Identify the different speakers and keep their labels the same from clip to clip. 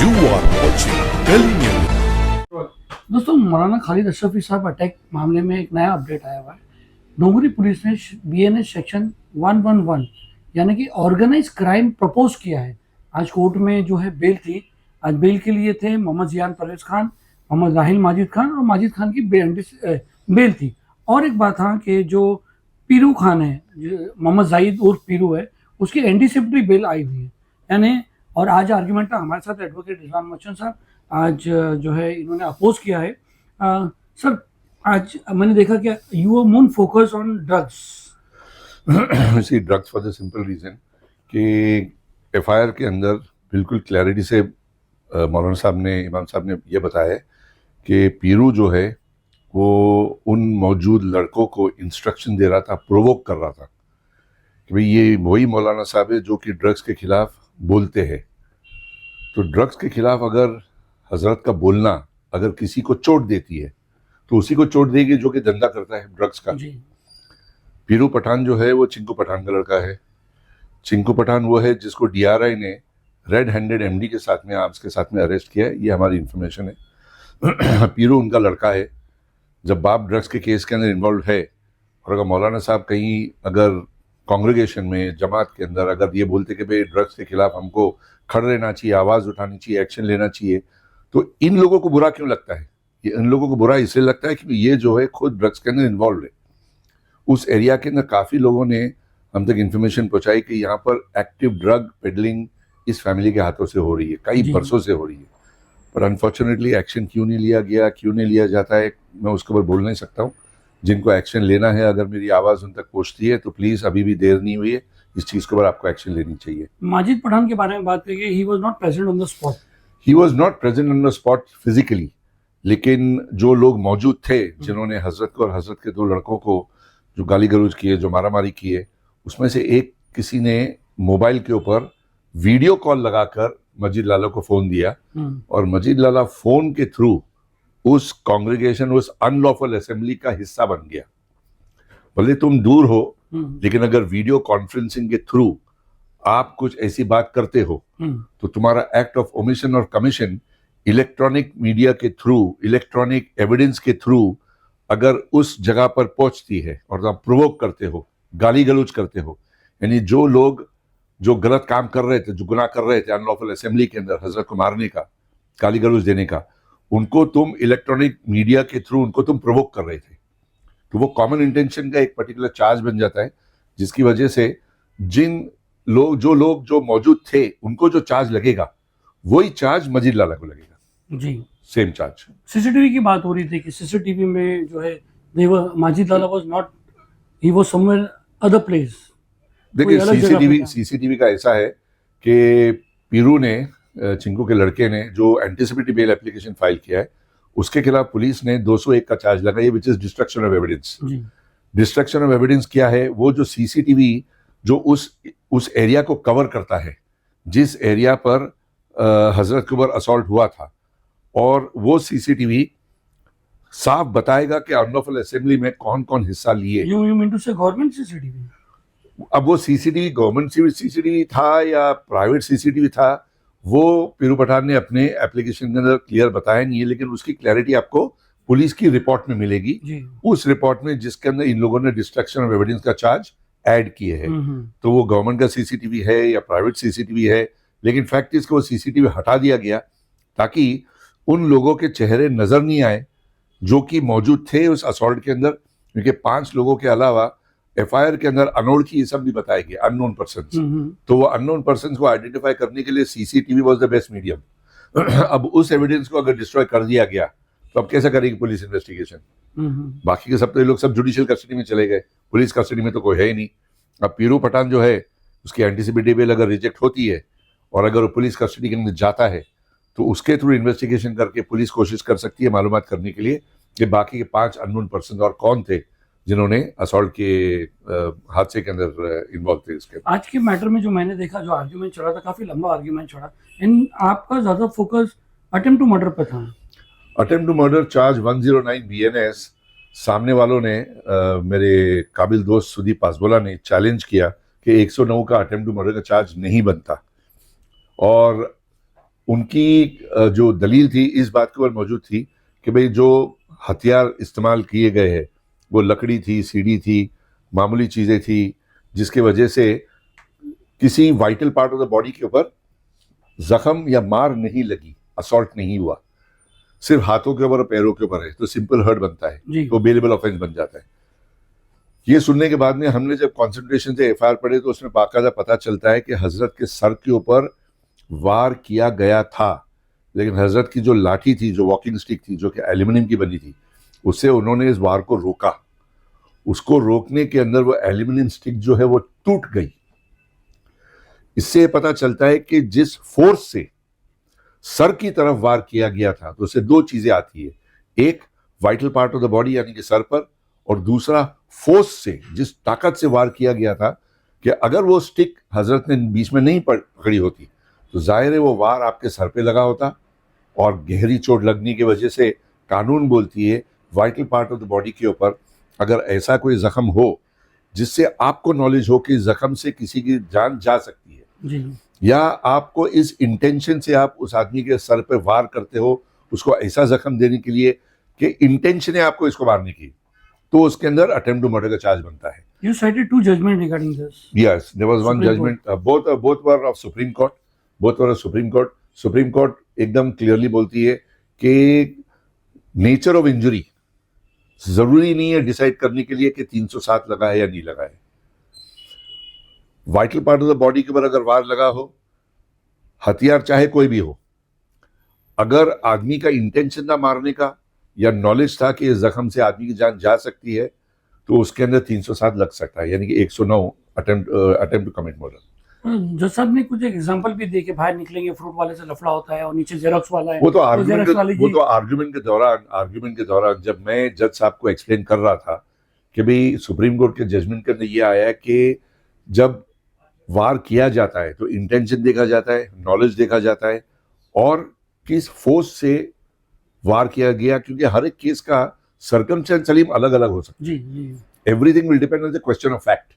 Speaker 1: You are watching Delhi News.
Speaker 2: दोस्तों, मौलाना खालिद अशरफी साहब attack मामले में एक नया अपडेट आया हुआ है। डोंगरी पुलिस ने बीएनएस सेक्शन 111 यानी कि ऑर्गेनाइज क्राइम प्रपोज किया है। आज कोर्ट में जो है बेल थी। आज बेल के लिए थे मोहम्मद जियान परवेज खान, मोहम्मद राहिल माजिद खान और माजिद खान की बेल थी। और एक बात था कि जो पीरू खान है, मोहम्मद जाहिद उर्फ पीरू है, उसकी एंटीसिपेटरी बेल आई हुई है। यानी और आज आर्ग्यूमेंट था हमारे साथ एडवोकेट रिजवान मर्चेंट साहब। आज जो है इन्होंने अपोज किया है। सर, आज मैंने देखा कि you are more focus on drugs.
Speaker 3: See drugs for the simple reason कि एफआईआर के अंदर बिल्कुल क्लैरिटी से मौलाना साहब ने, इमाम साहब ने ये बताया कि पीरू जो है वो उन मौजूद लड़कों को इंस्ट्रक्शन दे रहा था, प्रोवोक कर रहा था कि भाई ये वही मौलाना साहब है जो कि ड्रग्स के खिलाफ बोलते हैं। तो ड्रग्स के खिलाफ अगर हजरत का बोलना अगर किसी को चोट देती है तो उसी को चोट देगी जो कि धंधा करता है ड्रग्स का। पीरू पठान जो है वो चिंकू पठान का लड़का है। चिंकू पठान वो है जिसको डीआरआई ने रेड हैंडेड एमडी के साथ में, आर्म्स के साथ में अरेस्ट किया है। ये हमारी इंफॉर्मेशन है। पीरू उनका लड़का है। जब बाप ड्रग्स के केस के अंदर इन्वॉल्व है और अगर मौलाना साहब कहीं अगर कांग्रेगेशन में, जमात के अंदर अगर ये बोलते कि भाई ड्रग्स के खिलाफ हमको खड़े रहना चाहिए, आवाज़ उठानी चाहिए, एक्शन लेना चाहिए, तो इन लोगों को बुरा क्यों लगता है? ये इन लोगों को बुरा इसलिए लगता है कि ये जो है खुद ड्रग्स के अंदर इन्वॉल्व है। उस एरिया के अंदर काफ़ी लोगों ने हम तक इन्फॉर्मेशन पहुंचाई कि यहाँ पर एक्टिव ड्रग पेडलिंग इस फैमिली के हाथों से हो रही है, कई बरसों से हो रही है। पर अनफॉर्चुनेटली एक्शन क्यों नहीं लिया गया, क्यों नहीं लिया जाता है, मैं उसके ऊपर बोल नहीं सकता हूँ। जिनको एक्शन लेना है, अगर मेरी आवाज़ उन तक पहुँचती है तो प्लीज़, अभी भी देर नहीं हुई है, इस चीज़ के ऊपर आपको एक्शन लेनी चाहिए।
Speaker 2: माजिद पठान के बारे में बात करिए। He was not present on the spot.
Speaker 3: He was not present on the spot physically, लेकिन जो लोग मौजूद थे जिन्होंने हजरत को और हजरत के दो लड़कों को जो गाली गलौज किए, जो मारामारी किए, उसमें से एक किसी ने मोबाइल के ऊपर वीडियो कॉल लगाकर मजीद लाला को फोन दिया और मजीद लाला फोन के थ्रू उस कांग्रेगेशन, उस अनलॉफुल असेंबली का हिस्सा बन गया। भले तुम दूर हो, लेकिन अगर वीडियो कॉन्फ्रेंसिंग के थ्रू आप कुछ ऐसी बात करते हो तो तुम्हारा एक्ट ऑफ ओमिशन और कमीशन इलेक्ट्रॉनिक मीडिया के थ्रू, इलेक्ट्रॉनिक एविडेंस के थ्रू अगर उस जगह पर पहुंचती है और आप प्रोवोक करते हो, गाली गलौज करते हो, यानी जो लोग जो गलत काम कर रहे थे, जो गुनाह कर रहे थे अनलॉफुल असेंबली के अंदर, हजरत को मारने का, गाली गलौज देने का, उनको तुम इलेक्ट्रॉनिक मीडिया के थ्रू उनको तुम प्रोवोक कर रहे थे, तो वो कॉमन इंटेंशन का एक पर्टिकुलर चार्ज बन जाता है, जिसकी वजह से जो लोग जो मौजूद थे उनको जो चार्ज लगेगा वही चार्ज मजीद लाला को लगेगा जी, सेम चार्ज।
Speaker 2: सीसीटीवी की बात हो रही थी कि सीसीटीवी में जो है Majid Lala was not, he was somewhere other place.
Speaker 3: देखिए सीसीटीवी का ऐसा है कि पीरू ने, चिंकू के लड़के ने जो एंटीसिपेटरी बेल एप्लीकेशन फाइल किया है उसके खिलाफ पुलिस ने 201 का चार्ज लगाई, which is destruction of evidence. Destruction of evidence क्या है? वो जो सीसीटीवी जो उस एरिया को कवर करता है, जिस एरिया पर हजरत के ऊपर असॉल्ट हुआ था, और वो सीसीटीवी साफ बताएगा कि अनलॉफुल असेंबली में कौन कौन हिस्सा लिए।
Speaker 2: यू मीन टू से गवर्नमेंट सीसीटीवी?
Speaker 3: अब वो सीसीटीवी गवर्नमेंट सीसीटीवी था या प्राइवेट सीसीटीवी था, वो पीरू पठान ने अपने एप्लीकेशन के अंदर क्लियर बताया नहीं है, लेकिन उसकी क्लैरिटी आपको पुलिस की रिपोर्ट में मिलेगी। उस रिपोर्ट में जिसके अंदर इन लोगों ने डिस्ट्रक्शन ऑफ एविडेंस का चार्ज ऐड किए हैं, तो वो गवर्नमेंट का सीसीटीवी है या प्राइवेट सीसीटीवी है, लेकिन फैक्ट इसको वो सीसीटीवी हटा दिया गया ताकि उन लोगों के चेहरे नजर नहीं आए जो कि मौजूद थे उस असॉल्ट के अंदर, क्योंकि 5 लोगों के अलावा एफआईआर के अंदर अनोळखी ये सब भी बताए गए, अननोन पर्सन्स। तो वो अननोन पर्सन्स को आइडेंटिफाई करने के लिए CCTV was the best medium. अब उस एविडेंस को अगर डिस्ट्रॉय कर दिया गया तो अब कैसे करेगी पुलिस इन्वेस्टिगेशन? बाकी के सब तो ये लोग सब जुडिशियल कस्टडी में चले गए, पुलिस कस्टडी में तो कोई है ही नहीं। अब पीरू पठान जो है उसकी एंटीसिपेटरी बेल अगर रिजेक्ट होती है और अगर वो पुलिस कस्टडी के अंदर जाता है तो उसके थ्रू इन्वेस्टिगेशन करके पुलिस कोशिश कर सकती है मालूमात करने के लिए कि बाकी के 5 अननोन पर्सन और कौन थे जिन्होंने असॉल्ट के हादसे के अंदर इन्वॉल्व थे। इसके
Speaker 2: आज के मैटर में जो मैंने देखा, जो आर्ग्यूमेंट चला था, काफी लंबा आर्ग्यूमेंट चला, इन आपका ज्यादा फोकस अटेम्प्ट टू मर्डर पे था।
Speaker 3: Attempt to murder charge 109 BNS सामने वालों ने, मेरे काबिल दोस्त सुदीप पासबोला ने चैलेंज किया कि 109 का अटेम्प्ट टू मर्डर का चार्ज नहीं बनता, और उनकी जो दलील थी इस बात के ऊपर मौजूद थी कि भाई जो हथियार इस्तेमाल किए गए हैं वो लकड़ी थी, सीढ़ी थी, मामूली चीज़ें थी, जिसके वजह से किसी vital part of the body के ऊपर जख्म या मार नहीं लगी, असॉल्ट नहीं हुआ, सिर्फ हाथों के ऊपर और पैरों के ऊपर है, तो सिंपल हर्ट बनता है, तो बेलेबल ऑफेंस बन जाता है। ये सुनने के बाद में हमने जब कॉन्सेंट्रेशन से एफआईआर पढ़े तो उसमें बाकायदा पता चलता है कि हजरत के सर के ऊपर वार किया गया था, लेकिन हजरत की जो लाठी थी, जो वॉकिंग स्टिक थी, जो कि एल्यूमिनियम की बनी थी, उससे उन्होंने इस वार को रोका। उसको रोकने के अंदर वो एल्यूमिनियम स्टिक जो है वो टूट गई। इससे पता चलता है कि जिस फोर्स से सर की तरफ वार किया गया था, तो उससे दो चीजें आती है, एक vital part of the body यानी कि सर पर, और दूसरा फोर्स से, जिस ताकत से वार किया गया था, कि अगर वो स्टिक हजरत ने बीच में नहीं पकड़ी होती तो जाहिर है वो वार आपके सर पे लगा होता, और गहरी चोट लगने की वजह से कानून बोलती है vital part of the body के ऊपर अगर ऐसा कोई जख्म हो जिससे आपको नॉलेज हो कि जख्म से किसी की जान जा सकती है
Speaker 2: जी।
Speaker 3: या आपको इस इंटेंशन से आप उस आदमी के सर पे वार करते हो उसको ऐसा जख्म देने के लिए कि इंटेंशन है आपको इसको मारने की, तो उसके अंदर अटेम्प्ट टू मर्डर का चार्ज बनता है।
Speaker 2: You cited two judgments regarding this.
Speaker 3: Yes, there was one
Speaker 2: Supreme
Speaker 3: judgment. Both were of Supreme Court. Both were of Supreme Court. Supreme Court एकदम क्लियरली बोलती है कि नेचर ऑफ इंजरी जरूरी नहीं है डिसाइड करने के लिए कि 307 लगा है या नहीं लगा है। Vital part of the body के ऊपर अगर वार लगा हो, हथियार चाहे कोई भी हो, अगर आदमी का इंटेंशन था मारने का या नॉलेज था कि इस जख्म से आदमी की जान जा सकती है, तो उसके अंदर 307 लग सकता है, यानी कि 109 अटेम्प्ट टू कमिट मर्डर।
Speaker 2: जज साहब ने कुछ एक एग्जांपल भी दे के बाहर निकलेंगे फ्रूट वाले से लफड़ा होता है और नीचे जेरोक्स वाला है,
Speaker 3: वो तो आर्गुमेंट के दौरान जब मैं जज साहब को एक्सप्लेन कर रहा था कि भाई सुप्रीम कोर्ट के जजमेंट के अंदर ये आया है कि जब वार किया जाता है तो इंटेंशन देखा जाता है, नॉलेज देखा जाता है, और किस फोर्स से वार किया गया, क्योंकि हर एक केस का सर्कमस्टेंस सलीम अलग अलग हो सकता है।
Speaker 2: जी।
Speaker 3: Everything will depend on the question of fact,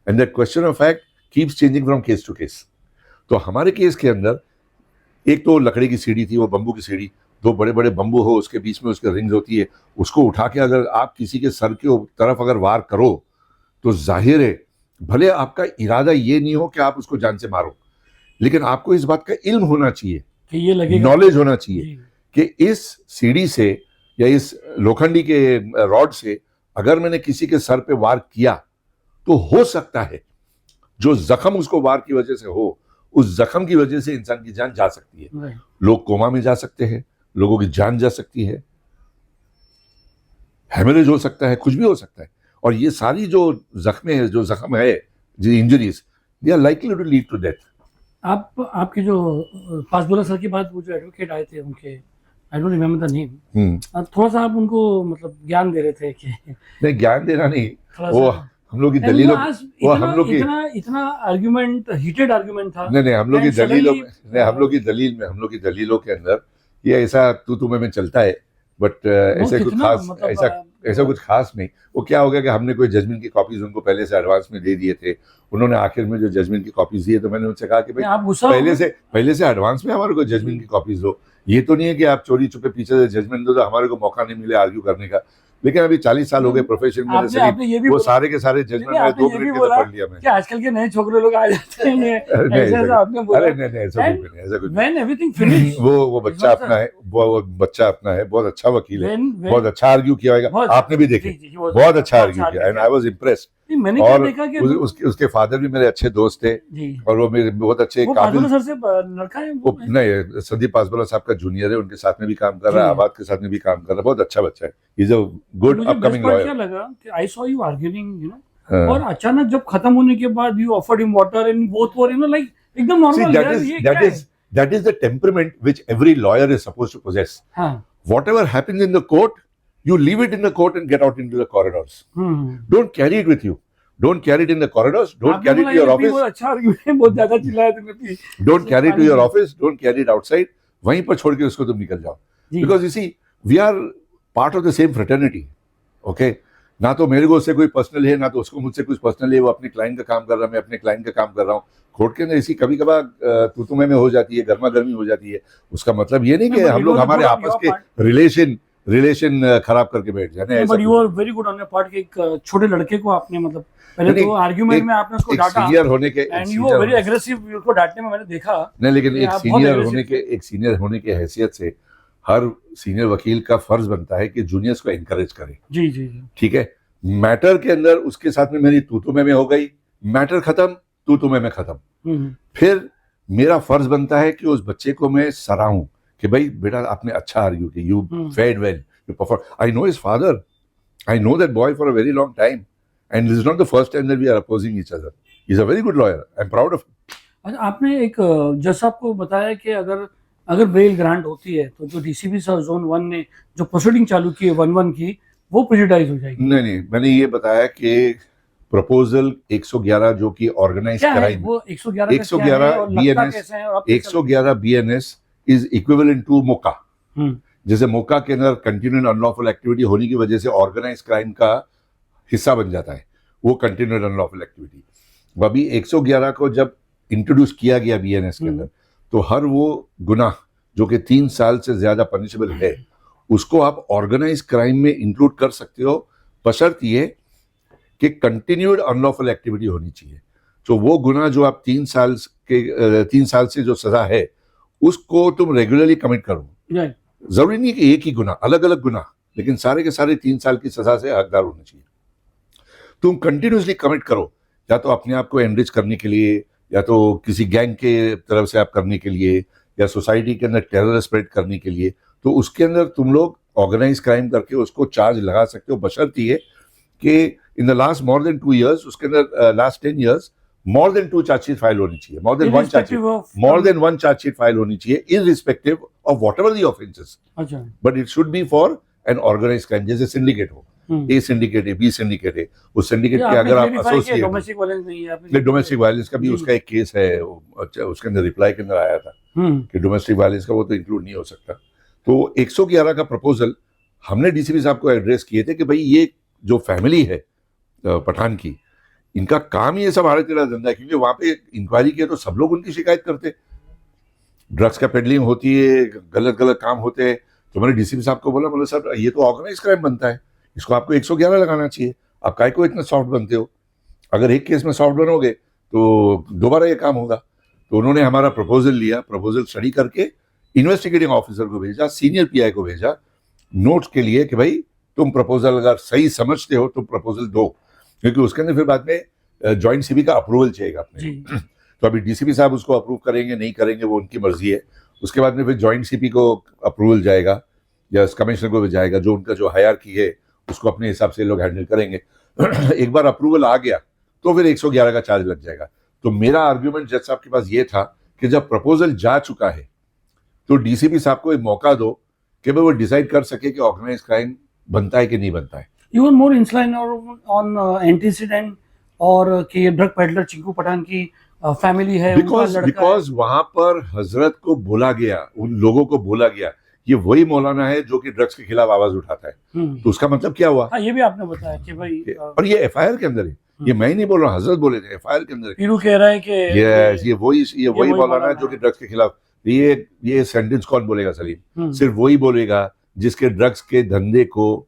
Speaker 3: and that question of fact keeps changing from case to case. तो हमारे केस के अंदर एक तो लकड़ी की सीढ़ी थी, वो बम्बू की सीढ़ी, दो बड़े बड़े बम्बू हो, उसके बीच में उसके रिंग्स होती है, उसको उठा के अगर आप किसी के सर के तरफ अगर वार करो तो जाहिर है भले आपका इरादा ये नहीं हो कि आप उसको जान से मारो, लेकिन आपको इस बात का इल्म होना चाहिए
Speaker 2: कि ये लगेगा,
Speaker 3: नॉलेज होना चाहिए कि इस सीढ़ी से या इस लोखंडी के रॉड से अगर मैंने किसी के सर पे वार किया तो हो सकता है जो जख्म उसको वार की वजह से हो, उस जख्म की वजह से इंसान की जान जा सकती है। लोग कोमा में जा सकते हैं, लोगों की जान जा सकती है, हेमरेज हो सकता है, कुछ भी हो सकता है, और ये सारी जो जख्में हैं, जो जख्म है, जो injuries, they are likely to lead to death.
Speaker 2: आपके जो पासबुला सर के बाद वो जो एडवोकेट आए थे उनके, I don't remember the name, थोड़ा सा आप उनको मतलब ज्ञान दे रहे थे कि
Speaker 3: नहीं, ज्ञान देना नहीं, वो हम लोग की दलीलों, वो हम लोग की
Speaker 2: इतना आर्गुमेंट, हीटेड आर्गुमेंट था।
Speaker 3: नहीं, हम लोग की दलीलों में, हम लोग की दलीलों के अंदर ये ऐसा तू में चलता है, बट ऐसा कुछ खास नहीं। वो क्या हो गया कि हमने कोई जजमेंट की कॉपीज उनको पहले से एडवांस में दे दिए थे, उन्होंने आखिर में जो जजमेंट की कॉपीज दी है, तो मैंने उनसे कहा कि भाई पहले से एडवांस में हमारे को जजमेंट की कॉपीज दो, ये तो नहीं है कि आप चोरी छुपे पीछे से जजमेंट दो तो हमारे को मौका नहीं मिले आर्ग्यू करने का। लेकिन अभी 40 साल हो गए प्रोफेशन में, वो सारे के सारे जजमेंट में 2 मिनट के अंदर पढ़ लिया मैंने।
Speaker 2: आजकल के नए छोकरे लोग आ जाते हैं, वो
Speaker 3: बच्चा अपना है, वो बच्चा अपना है, बहुत अच्छा वकील है, बहुत अच्छा आर्ग्यू किया होगा, आपने भी देखे, बहुत अच्छा आर्ग्यू किया, एंड आई वाज इम्प्रेस्ड।
Speaker 2: मैंने
Speaker 3: और
Speaker 2: देखा कि
Speaker 3: उसके फादर भी मेरे अच्छे दोस्त थे, और वो मेरे बहुत अच्छे काबिल
Speaker 2: सर से लड़का है,
Speaker 3: नहीं, संदीप पासवाला साहब का जूनियर है, उनके साथ में भी काम कर रहा है, आबाद के साथ में भी काम कर रहा है, बहुत अच्छा बच्चा है, ही is a good upcoming lawyer.
Speaker 2: क्या लगा कि I saw you arguing, you know, और अचानक जब खत्म होने के बाद you offered him water and both were, you know, like एकदम normal.
Speaker 3: that is the temperament which every lawyer is supposed to possess. Whatever happens in the court, you leave it in the court and get out into the corridors. Don't carry it with you. Don't carry it in the corridors. Don't carry it to your office.
Speaker 2: अच्छा argument, बहुत ज्यादा चिल्लाया तुमने।
Speaker 3: Don't carry it to your office. Don't carry it outside. वहीं पर छोड़ के उसको तुम निकल जाओ. Because you see, we are part of the same fraternity. Okay. ना तो मेरे को उससे कोई पर्सनल है, ना तो उसको मुझसे कुछ पर्सनल है। वो अपने क्लाइंट का काम कर रहा है, मैं अपने क्लाइंट का काम कर रहा हूँ। कोर्ट के अंदर इसी कभी कभार तू तुम्हें में हो जाती है, गर्मा गर्मी हो जाती है। उसका मतलब ये नहीं कि हम लोग हमारे आपस के रिलेशन खराब करके बैठ जाए।
Speaker 2: But you are very good on your part कि एक छोटे लड़के को आपने मतलब पहले तो आर्गुमेंट में आपने उसको डांटा,
Speaker 3: सीनियर होने के
Speaker 2: and you are very aggressive उसको डांटने में मैंने देखा।
Speaker 3: नहीं, लेकिन
Speaker 2: आप बहुत aggressive
Speaker 3: एक सीनियर होने के हैसियत से हर सीनियर वकील का फर्ज बनता है कि जूनियर्स को एनकरेज करे।
Speaker 2: जी जी जी।
Speaker 3: ठीक है, मैटर के अंदर उसके साथ में मेरी तू में हो गई, मैटर खत्म, तू में खत्म। फिर मेरा फर्ज बनता है कि उस बच्चे को मैं सराहूं कि भाई बेटा आपने अच्छा आर्ग्यू किया, you fared well, you perform. I know his father, I know that boy for a very long time, and this is not the first time that we are opposing each other. He is a very good lawyer, I am proud of.
Speaker 2: अच्छा, आपने एक जज साहब को बताया कि अगर bell grant होती है तो जो डीसीपी जोन 1 ने जो प्रोसीडिंग चालू की है 1-1 की, वो प्रेजुडाइज हो जाएगी।
Speaker 3: नहीं, मैंने ये बताया कि प्रपोजल 111 जो कि ऑर्गेनाइज क्राइम,
Speaker 2: वो 111
Speaker 3: BNS इज इक्विवेलेंट टू मोका। जैसे मोका के अंदर कंटिन्यूड अनलॉफुल एक्टिविटी होने की वजह से ऑर्गेनाइज क्राइम का हिस्सा बन जाता है वो कंटिन्यूड अनलॉफुल एक्टिविटी। अभी 111 को जब इंट्रोड्यूस किया गया BNS के अंदर, तो हर वो गुनाह जो कि 3 साल से ज्यादा पनिशेबल है उसको आप ऑर्गेनाइज क्राइम में इंक्लूड कर सकते हो, बशर्त ये कि कंटिन्यूड अनलॉफुल एक्टिविटी होनी चाहिए। तो वो गुनाह जो आप 3 साल से जो सजा है उसको तुम रेगुलरली कमिट करो। जरूरी नहीं कि एक ही गुनाह, अलग अलग गुनाह, लेकिन सारे के सारे 3 साल की सजा से हकदार होने चाहिए। तुम कंटिन्यूसली कमिट करो, या तो अपने आप को एनरिच करने के लिए, या तो किसी गैंग के तरफ से आप करने के लिए, या सोसाइटी के अंदर टेरर स्प्रेड करने के लिए, तो उसके अंदर तुम लोग ऑर्गेनाइज क्राइम करके उसको चार्ज लगा सकते हो, बशर्ते ये कि in the last more than 2 years, उसके अंदर last 10 years more than 2 charge sheet file होनी चाहिए, मोर देन 1 चार्जशीट फाइल होनी चाहिए, irrespective of whatever the offences.
Speaker 2: अच्छा,
Speaker 3: but it should be for an organise crime. जैसे सिंडिकेट हो, ए सिंडिकेट है, बी सिंडिकेट है, उस सिंडिकेट के अगर आप एसोसिएट,
Speaker 2: डोमेस्टिक वायलेंस नहीं है,
Speaker 3: डोमेस्टिक वायलेंस का भी उसका एक केस है, उसके अंदर रिप्लाई के अंदर आया था कि डोमेस्टिक वायलेंस का वो तो इंक्लूड नहीं हो सकता। तो 111 का प्रपोजल हमने डीसीपी साहब को एड्रेस किए थे कि भाई ये जो फैमिली है पठान की, इनका काम ही ये सब आड़े टेढ़ा धंधा है, क्योंकि वहां पे इंक्वायरी किया तो सब लोग उनकी शिकायत करते, ड्रग्स का पेडलिंग होती है, गलत गलत काम होते हैं। तो मैंने डीसीपी साहब को बोला सर ये तो ऑर्गेनाइज क्राइम बनता है, इसको आपको 111 लगाना चाहिए, आप काहे को इतना सॉफ्ट बनते हो? अगर एक केस में सॉफ्ट बनोगे तो दोबारा ये काम होगा। तो उन्होंने हमारा प्रपोजल लिया, प्रपोजल स्टडी करके इन्वेस्टिगेटिंग ऑफिसर को भेजा, सीनियर पीआई को भेजा नोट्स के लिए कि भाई तुम प्रपोजल अगर सही समझते हो तो प्रपोजल दो, क्योंकि उसके अंदर फिर बाद में जॉइंट सीबी का अप्रूवल चाहिएगा अपने। तो अभी डीसीपी साहब उसको अप्रूव करेंगे नहीं करेंगे वो उनकी मर्जी है। उसके बाद में फिर जॉइंट सीपी को अप्रूवल जाएगा या कमिश्नर को भी जाएगा, जो उनका जो हायर की है उसको अपने हिसाब से लोग हैंडल करेंगे। एक बार अप्रूवल आ गया तो फिर 111 का चार्ज लग जाएगा। तो मेरा आर्ग्यूमेंट जज साहब के पास ये था कि जब प्रपोजल जा चुका है तो डीसीपी साहब को एक मौका दो कि वो डिसाइड कर सके कि ऑर्गेनाइज क्राइम बनता है कि नहीं बनता है।
Speaker 2: You were more inclined on antecedent और कि ड्रग पेडलर चिंकू पठान की फैमिली है,
Speaker 3: बिकॉज वहां पर हजरत को बोला गया, उन लोगों को बोला गया ये वही मौलाना है जो कि ड्रग्स के खिलाफ आवाज उठाता है। तो उसका मतलब क्या हुआ?
Speaker 2: हाँ, ये भी आपने बताया कि भाई
Speaker 3: और ये एफआईआर के अंदर है, ये मैं ही नहीं बोल रहा हूँ, हजरत बोले थे एफआईआर के अंदर।
Speaker 2: पीरू कह रहा है कि
Speaker 3: ये वही मौलाना है जो कि ड्रग्स के खिलाफ। ये सेंटेंस कौन बोलेगा सलीम? सिर्फ वही बोलेगा जिसके ड्रग्स के धंधे को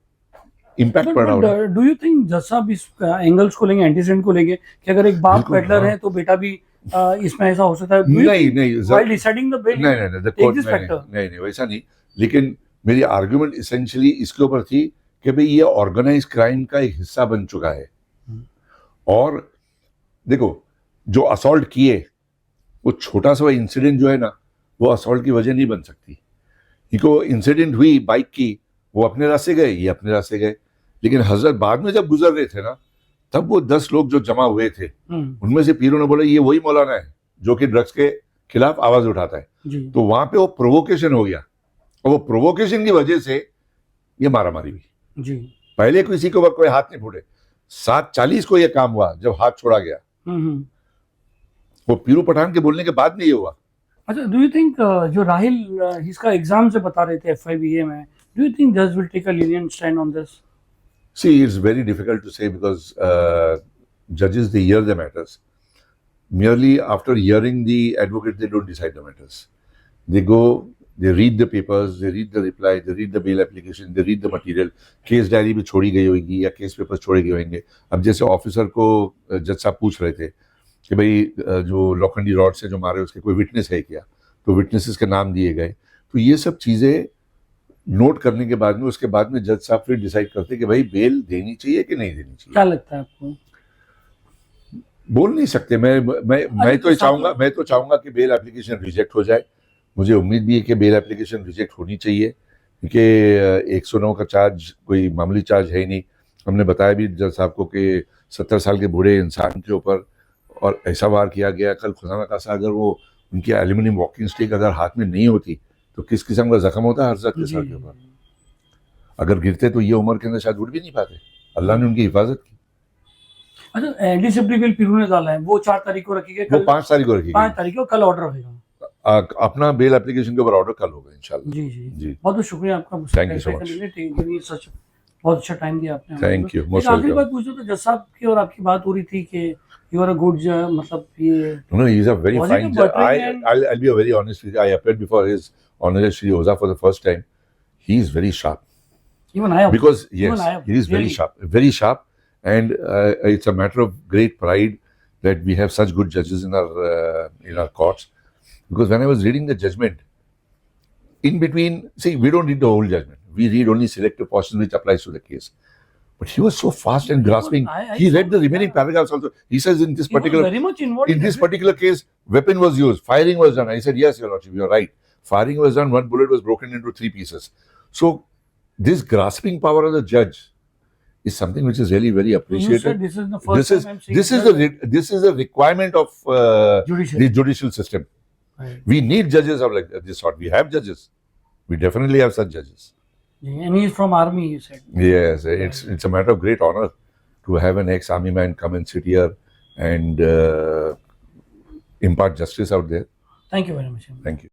Speaker 3: इम्पैक्ट पड़ रहा है।
Speaker 2: डू यू थिंक जज साहब इस एंगल्स को लेंगे, एंटीसेडेंट को लेंगे कि अगर एक बाप पेडलर है तो बेटा भी इसमें ऐसा हो सकता है?
Speaker 3: नहीं,
Speaker 2: while deciding the bail,
Speaker 3: नहीं वैसा नहीं। लेकिन मेरी आर्गुमेंट इसेंशियली इसके ऊपर थी कि भाई ये ऑर्गेनाइज क्राइम का एक हिस्सा बन चुका है। और देखो जो असॉल्ट किए वो छोटा सा इंसिडेंट जो है ना, वो असॉल्ट की वजह नहीं बन सकती। इनको इंसिडेंट हुई बाइक की, वो अपने रास्ते गए, ये अपने रास्ते गए, लेकिन हजरत बाद में जब गुजर रहे थे ना, तब वो 10 लोग जो जमा हुए थे उनमें से पीरों ने बोला ये वही मौलाना है जो कि ड्रग्स के खिलाफ आवाज उठाता है। तो वहां पे वो प्रोवोकेशन हो गया, और वो प्रोवोकेशन की वजह से ये मारामारी हुई। पहले किसी के ऊपर कोई हाथ नहीं फूटे, 7:40 को ये काम हुआ जब हाथ छोड़ा गया। वो पीरू पठान के बोलने के बाद में ये हुआ।
Speaker 2: अच्छा, डू यू थिंक जो राहिल इसका एग्जाम से बता रहे थे FIBA में, डू यू थिंक जज will take a lenient stand on this?
Speaker 3: See, it's very difficult to say because judges, they hear the matters. Merely after hearing the advocate, they don't decide the matters. They go, they read the papers, they read the reply, they read the bail application, they read the material. Case diary भी छोड़ी गई होगी या case papers छोड़े गए होंगे. अब जैसे ऑफिसर को जज साहब पूछ रहे थे कि भाई जो लोखंडी रॉड से जो मारे उसके कोई विटनेस है क्या, तो विटनेसेस के नाम दिए गए. तो ये सब चीज़ें नोट करने के बाद में उसके बाद में जज साहब फिर डिसाइड करते कि भाई बेल देनी चाहिए कि नहीं देनी चाहिए.
Speaker 2: क्या लगता है आपको?
Speaker 3: बोल नहीं सकते. मैं तो चाहूंगा कि बेल एप्लीकेशन रिजेक्ट हो जाए. मुझे उम्मीद भी है कि बेल एप्लीकेशन रिजेक्ट होनी चाहिए क्योंकि 109 का चार्ज कोई मामूली चार्ज है ही नहीं. हमने बताया भी जज साहब को कि 70 साल के बूढ़े इंसान के ऊपर और ऐसा वार किया गया. कल खुदा न खासा अगर वो उनकी एल्यूमिनियम वॉकिंग स्टिक अगर हाथ में नहीं होती तो किस किस्म का जख्म होता हर के सर के ऊपर. अगर गिरते तो ये उम्र के अंदर शायद उठ भी नहीं पाते. अल्लाह ने उनकी हिफाजत की.
Speaker 2: अच्छा, एंटीसेप्टिक बिल पीरू ने डाला है, वो 4 तारीख को रखी गई.
Speaker 3: वो 5 तारीख को रखी गई.
Speaker 2: 5 तारीख को कल ऑर्डर होगा.
Speaker 3: अपना बेल एप्लीकेशन के ऊपर ऑर्डर कल होगा इंशाल्लाह.
Speaker 2: जी जी
Speaker 3: जी.
Speaker 2: बहुत बहुत शुक्रिया आपका.
Speaker 3: Thank you so much.
Speaker 2: सच बहुत अच्छा टाइम दिया आपने.
Speaker 3: Thank you. मोस्ट
Speaker 2: आखिरी
Speaker 3: वेलकम.
Speaker 2: बात पूछो तो जज साहब की और आपकी बात हो रही थी कि यू आर अ गुड, मतलब ये
Speaker 3: No, he is a very
Speaker 2: Was it
Speaker 3: fine
Speaker 2: a
Speaker 3: judge.
Speaker 2: buttering and-
Speaker 3: I'll be very honest with you. I appeared before his Honorable Shri Oza for the first time. He is very sharp.
Speaker 2: even I
Speaker 3: Because yes,
Speaker 2: Even I have,
Speaker 3: he is very
Speaker 2: really.
Speaker 3: very sharp, and it's a matter of great pride that we have such good judges in our courts. Because when I was reading the judgment, in between, see, we don't read the whole judgment. We read only selective portions which applies to the case. But he was so fast and grasping.
Speaker 2: I
Speaker 3: He read the
Speaker 2: saw-
Speaker 3: remaining
Speaker 2: yeah.
Speaker 3: paragraphs also. He says in this
Speaker 2: he was
Speaker 3: particular
Speaker 2: very much involved
Speaker 3: in this
Speaker 2: everything.
Speaker 3: particular case, weapon was used, firing was done. I said, yes, Your Lordship, you're right. Firing was done, one bullet was broken into 3 pieces. So, this grasping power of the judge is something which is really very
Speaker 2: You
Speaker 3: appreciated.
Speaker 2: said this is the first time I'm seeing
Speaker 3: This is a requirement of
Speaker 2: judicial.
Speaker 3: the judicial system.
Speaker 2: Right.
Speaker 3: We need judges of like this sort. We have judges. We definitely have such judges.
Speaker 2: And he's from army, you said.
Speaker 3: Yes, it's a matter of great honor to have an ex-army man come and sit here and impart justice out there.
Speaker 2: Thank you very much.
Speaker 3: Thank you.